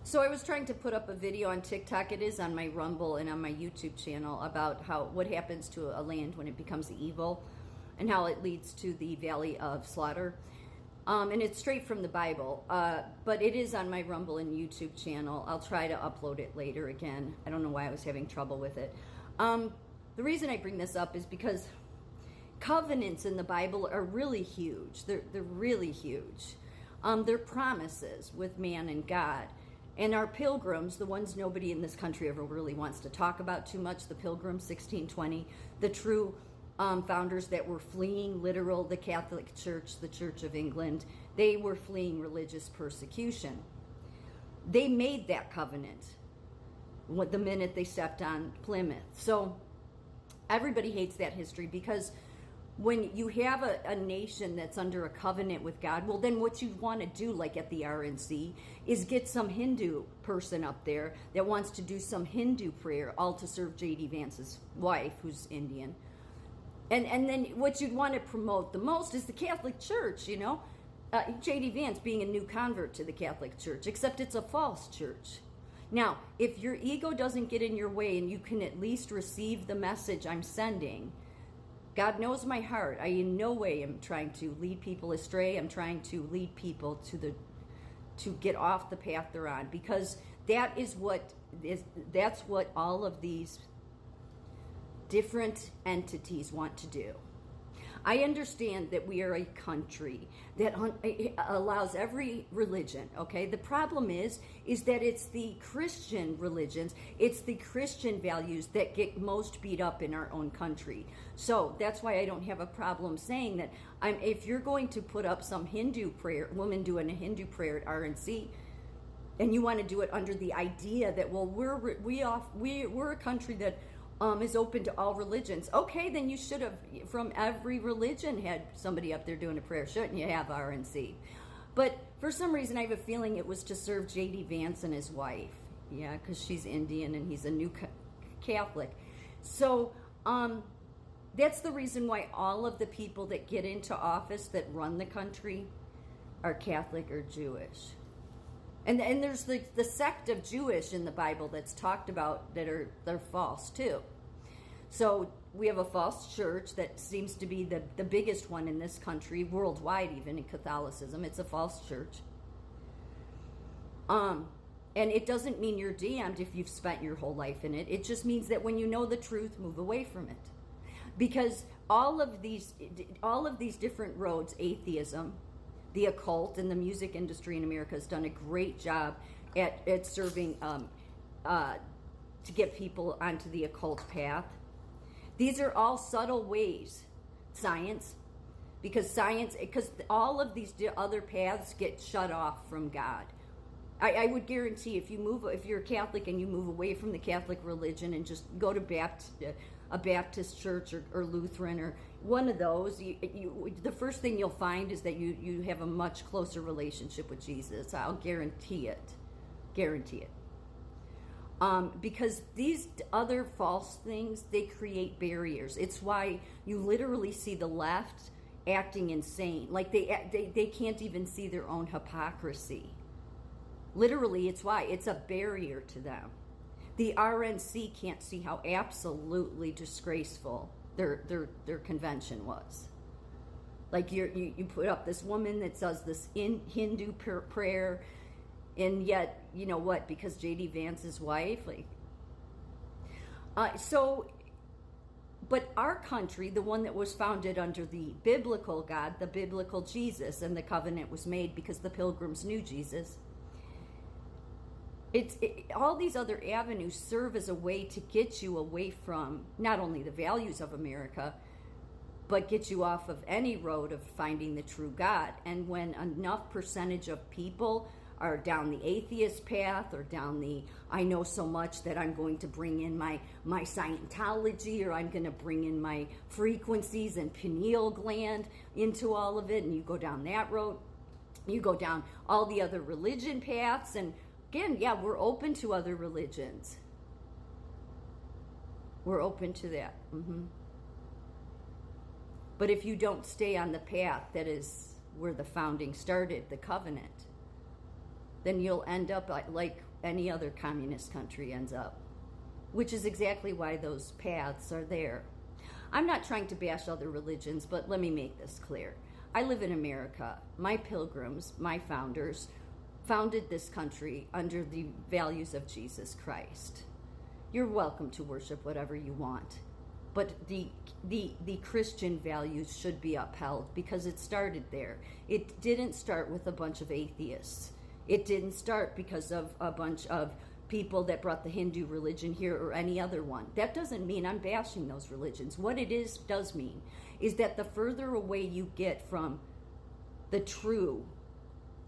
So I was trying to put up a video on TikTok. It is on my Rumble and on my YouTube channel about what happens to a land when it becomes evil and how it leads to the valley of slaughter. And it's straight from the Bible, but it is on my Rumble and YouTube channel. I'll try to upload it later again. I don't know why I was having trouble with it. The reason I bring this up is because covenants in the Bible are really huge. They're really huge. They're promises with man and God. And our pilgrims, the ones nobody in this country ever really wants to talk about too much, the Pilgrims, 1620, the true founders that were fleeing the Catholic Church, the Church of England, they were fleeing religious persecution. They made that covenant the minute they stepped on Plymouth. So everybody hates that history because when you have a nation that's under a covenant with God, well, then what you want to do, like at the RNC, is get some Hindu person up there that wants to do some Hindu prayer, all to serve J.D. Vance's wife, who's Indian. And then what you'd want to promote the most is the Catholic Church, you know? J.D. Vance being a new convert to the Catholic Church, except it's a false church. Now, if your ego doesn't get in your way and you can at least receive the message I'm sending, God knows my heart. I in no way am trying to lead people astray. I'm trying to lead people to get off the path they're on, because that's what all of these different entities want to do. I understand that we are a country that allows every religion, okay? The problem is that it's the Christian religions, it's the Christian values that get most beat up in our own country. So that's why I don't have a problem saying that if you're going to put up some Hindu prayer, woman doing a Hindu prayer at RNC, and you want to do it under the idea that, well, we're a country that is open to all religions. Okay, then you should have, from every religion, had somebody up there doing a prayer. Shouldn't you have RNC? But for some reason, I have a feeling it was to serve J.D. Vance and his wife. Yeah, because she's Indian and he's a new Catholic. So that's the reason why all of the people that get into office that run the country are Catholic or Jewish. And there's the sect of Jewish in the Bible that's talked about they're false too. So we have a false church that seems to be the biggest one in this country, worldwide even in Catholicism. It's a false church. And it doesn't mean you're damned if you've spent your whole life in it. It just means that when you know the truth, move away from it. Because all of these different roads, atheism, the occult, and the music industry in America has done a great job at serving to get people onto the occult path. These are all subtle ways. Science, because all of these other paths get shut off from God. I would guarantee if you're a Catholic and you move away from the Catholic religion and just go to a Baptist church or Lutheran or one of those, the first thing you'll find is that you have a much closer relationship with Jesus. I'll guarantee it. Because these other false things, they create barriers. It's why you literally see the left acting insane. Like they can't even see their own hypocrisy. Literally, it's why. It's a barrier to them. The RNC can't see how absolutely disgraceful their convention was. Like you put up this woman that does this Hindu prayer, and yet, you know what, because J.D. Vance's wife, but our country, the one that was founded under the biblical God, the biblical Jesus, and the covenant was made because the pilgrims knew Jesus. All these other avenues serve as a way to get you away from not only the values of America, but get you off of any road of finding the true God. And when enough percentage of people are down the atheist path or down the, I know so much that I'm going to bring in my Scientology, or I'm going to bring in my frequencies and pineal gland into all of it, and you go down that road, you go down all the other religion paths, and again, yeah, we're open to other religions. We're open to that. But if you don't stay on the path that is where the founding started, the covenant, then you'll end up like any other communist country ends up, which is exactly why those paths are there. I'm not trying to bash other religions, but let me make this clear. I live in America. My pilgrims, my founders, founded this country under the values of Jesus Christ. You're welcome to worship whatever you want, but the Christian values should be upheld because it started there. It didn't start with a bunch of atheists. It didn't start because of a bunch of people that brought the Hindu religion here or any other one. That doesn't mean I'm bashing those religions. What it does mean is that the further away you get from the true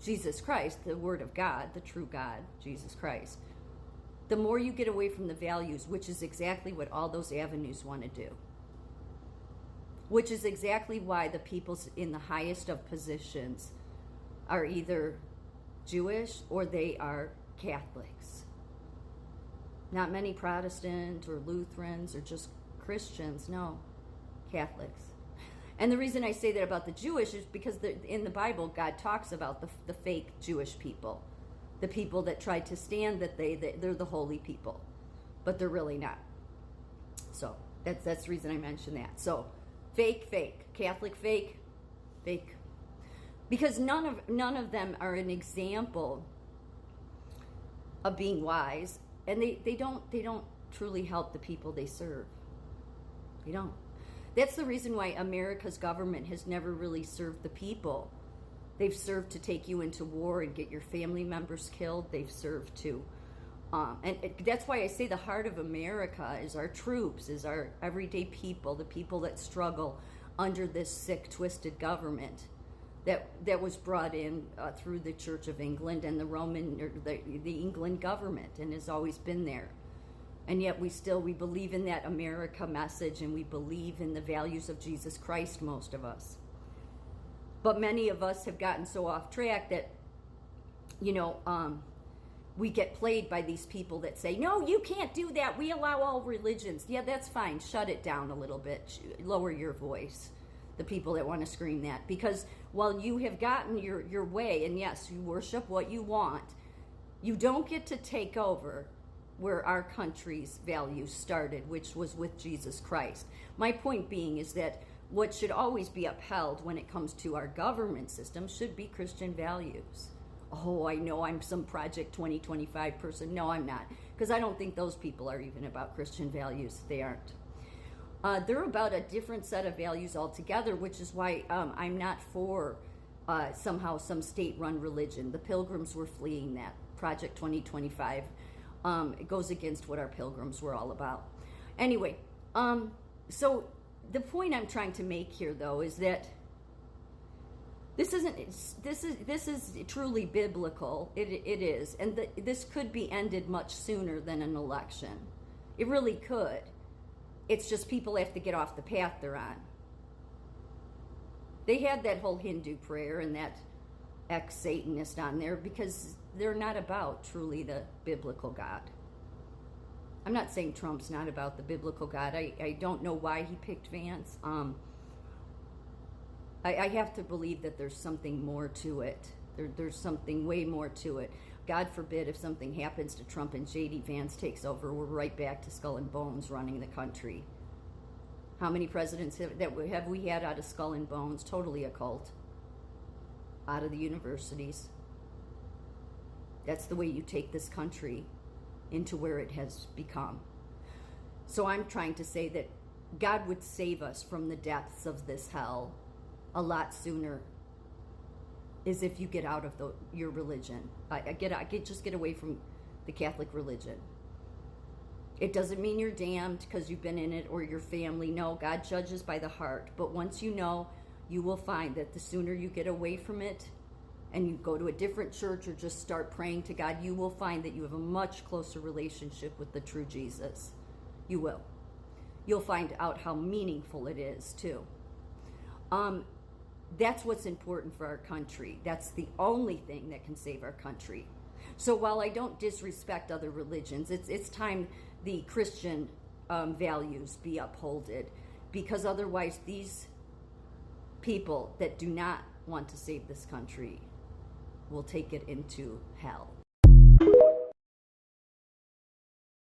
Jesus Christ, the Word of God, the true God, Jesus Christ, the more you get away from the values, which is exactly what all those avenues want to do. Which is exactly why the people in the highest of positions are either Jewish or they are Catholics. Not many Protestants or Lutherans or just Christians, no, Catholics. And the reason I say that about the Jewish is because in the Bible, God talks about the fake Jewish people, the people that try to stand that they're the holy people, but they're really not. So that's the reason I mention that. So fake, Catholic fake, because none of them are an example of being wise, and they don't truly help the people they serve. They don't. That's the reason why America's government has never really served the people. They've served to take you into war and get your family members killed. They've served to, that's why I say the heart of America is our troops, is our everyday people, the people that struggle under this sick, twisted government that was brought in through the Church of England and the Roman, or the England government, and has always been there. And yet we believe in that America message, and we believe in the values of Jesus Christ, most of us. But many of us have gotten so off track that, we get played by these people that say, no, you can't do that. We allow all religions. Yeah, that's fine. Shut it down a little bit. Lower your voice, the people that want to scream that. Because while you have gotten your way, and yes, you worship what you want, you don't get to take over where our country's values started, which was with Jesus Christ. My point being is that what should always be upheld when it comes to our government system should be Christian values. Oh, I know I'm some Project 2025 person. No, I'm not, because I don't think those people are even about Christian values. They aren't. They're about a different set of values altogether, which is why I'm not for somehow some state-run religion. The Pilgrims were fleeing that. Project 2025. It goes against what our pilgrims were all about. Anyway, so the point I'm trying to make here, though, is that this is truly biblical. It is, and this could be ended much sooner than an election. It really could. It's just people have to get off the path they're on. They had that whole Hindu prayer and that ex-Satanist on there because they're not about truly the biblical God. I'm not saying Trump's not about the biblical God. I don't know why he picked Vance. I have to believe that there's something more to it. There's something way more to it. God forbid if something happens to Trump and J.D. Vance takes over, we're right back to Skull and Bones running the country. How many presidents have we had out of Skull and Bones? Totally a cult. Out of the universities. That's the way you take this country into where it has become. So I'm trying to say that God would save us from the depths of this hell a lot sooner, is if you get out of your religion. Just get away from the Catholic religion. It doesn't mean you're damned because you've been in it or your family. No, God judges by the heart. But once you know, you will find that the sooner you get away from it and you go to a different church or just start praying to God, you will find that you have a much closer relationship with the true Jesus. You will. You'll find out how meaningful it is, too. That's what's important for our country. That's the only thing that can save our country. So while I don't disrespect other religions, it's time the Christian values be upholded, because otherwise these people that do not want to save this country will take it into hell.